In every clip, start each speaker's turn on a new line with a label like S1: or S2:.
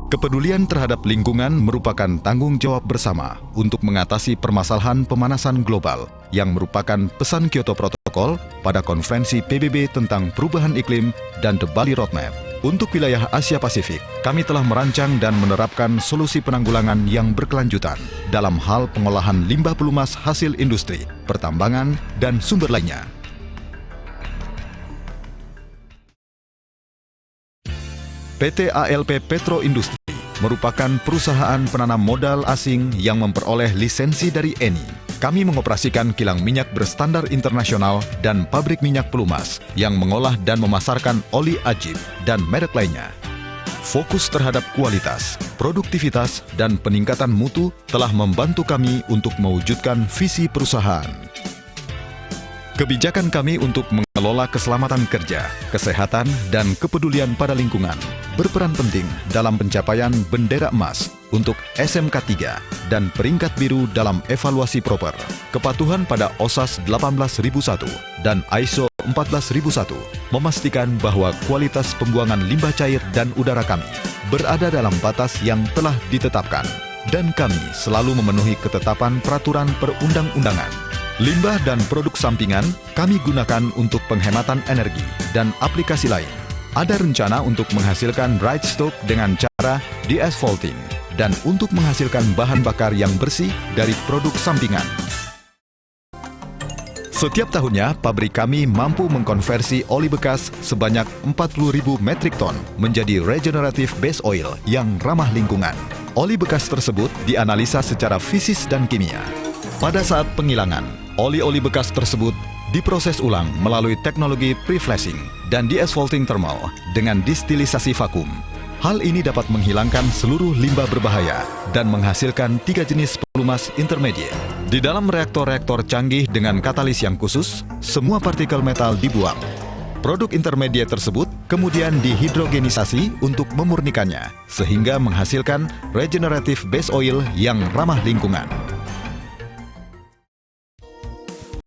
S1: Kepedulian terhadap lingkungan merupakan tanggung jawab bersama untuk mengatasi permasalahan pemanasan global yang merupakan pesan Kyoto Protocol pada konferensi PBB tentang perubahan iklim dan The Bali Roadmap. Untuk wilayah Asia Pasifik, kami telah merancang dan menerapkan solusi penanggulangan yang berkelanjutan dalam hal pengolahan limbah pelumas hasil industri, pertambangan, dan sumber lainnya. PT ALP Petro Industri merupakan perusahaan penanam modal asing yang memperoleh lisensi dari ENI. Kami mengoperasikan kilang minyak berstandar internasional dan pabrik minyak pelumas yang mengolah dan memasarkan oli ajib dan merek lainnya. Fokus terhadap kualitas, produktivitas, dan peningkatan mutu telah membantu kami untuk mewujudkan visi perusahaan. Kebijakan kami untuk mengelola keselamatan kerja, kesehatan, dan kepedulian pada lingkungan berperan penting dalam pencapaian bendera emas untuk SMK 3 dan peringkat biru dalam evaluasi proper. Kepatuhan pada OSAS 18001 dan ISO 14001 memastikan bahwa kualitas pembuangan limbah cair dan udara kami berada dalam batas yang telah ditetapkan, dan kami selalu memenuhi ketetapan peraturan perundang-undangan. Limbah dan produk sampingan kami gunakan untuk penghematan energi dan aplikasi lain. Ada rencana untuk menghasilkan bright stock dengan cara deasphalting dan untuk menghasilkan bahan bakar yang bersih dari produk sampingan. Setiap tahunnya, pabrik kami mampu mengkonversi oli bekas sebanyak 40.000 metrik ton menjadi regenerative base oil yang ramah lingkungan. Oli bekas tersebut dianalisa secara fisis dan kimia. Pada saat penghilangan, oli-oli bekas tersebut diproses ulang melalui teknologi pre-flashing dan deasphalting thermal dengan distilisasi vakum. Hal ini dapat menghilangkan seluruh limbah berbahaya dan menghasilkan 3 jenis pelumas intermediate. Di dalam reaktor-reaktor canggih dengan katalis yang khusus, semua partikel metal dibuang. Produk intermediate tersebut kemudian dihidrogenisasi untuk memurnikannya, sehingga menghasilkan regenerative base oil yang ramah lingkungan.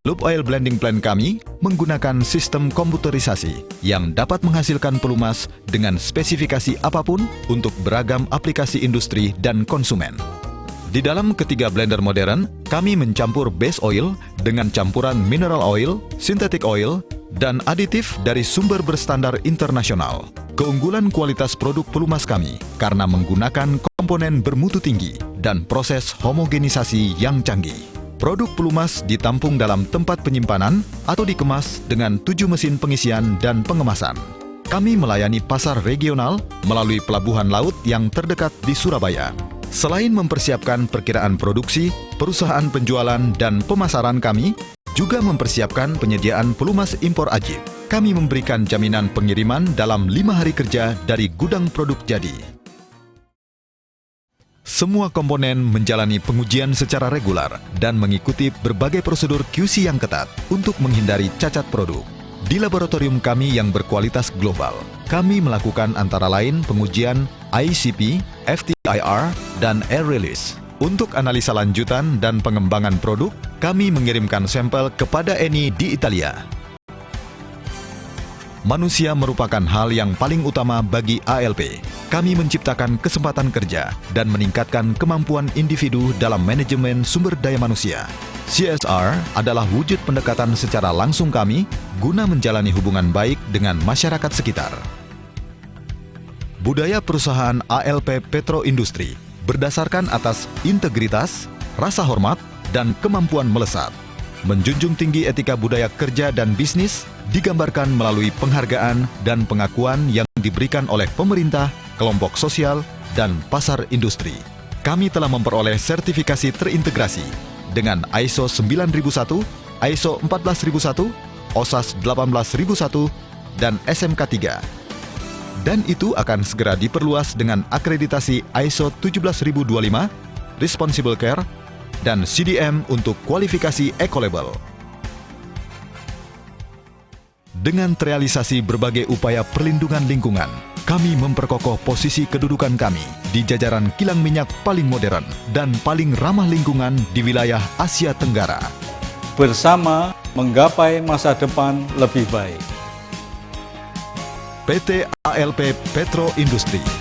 S1: Loop Oil Blending Plant kami menggunakan sistem komputerisasi yang dapat menghasilkan pelumas dengan spesifikasi apapun untuk beragam aplikasi industri dan konsumen. Di dalam ketiga blender modern, kami mencampur base oil dengan campuran mineral oil, synthetic oil, dan aditif dari sumber berstandar internasional. Keunggulan kualitas produk pelumas kami karena menggunakan komponen bermutu tinggi dan proses homogenisasi yang canggih. Produk pelumas ditampung dalam tempat penyimpanan atau dikemas dengan 7 mesin pengisian dan pengemasan. Kami melayani pasar regional melalui pelabuhan laut yang terdekat di Surabaya. Selain mempersiapkan perkiraan produksi, perusahaan penjualan dan pemasaran kami juga mempersiapkan penyediaan pelumas impor ajib. Kami memberikan jaminan pengiriman dalam 5 hari kerja dari gudang produk jadi. Semua komponen menjalani pengujian secara regular dan mengikuti berbagai prosedur QC yang ketat untuk menghindari cacat produk. Di laboratorium kami yang berkualitas global, kami melakukan antara lain pengujian ICP, FTIR, dan air release. Untuk analisa lanjutan dan pengembangan produk, kami mengirimkan sampel kepada ENI di Italia. Manusia merupakan hal yang paling utama bagi ALP. Kami menciptakan kesempatan kerja dan meningkatkan kemampuan individu dalam manajemen sumber daya manusia. CSR adalah wujud pendekatan secara langsung kami guna menjalani hubungan baik dengan masyarakat sekitar. Budaya perusahaan ALP Petro Industri berdasarkan atas integritas, rasa hormat, dan kemampuan melesat. Menjunjung tinggi etika budaya kerja dan bisnis digambarkan melalui penghargaan dan pengakuan yang diberikan oleh pemerintah, kelompok sosial, dan pasar industri. Kami telah memperoleh sertifikasi terintegrasi dengan ISO 9001, ISO 14001, OSAS 18001, dan SMK 3. Dan itu akan segera diperluas dengan akreditasi ISO 17025, Responsible Care, dan CDM untuk kualifikasi Ecolabel. Dengan terrealisasi berbagai upaya perlindungan lingkungan, kami memperkokoh posisi kedudukan kami di jajaran kilang minyak paling modern dan paling ramah lingkungan di wilayah Asia Tenggara.
S2: Bersama menggapai masa depan lebih baik.
S1: PT ALP Petro Industri.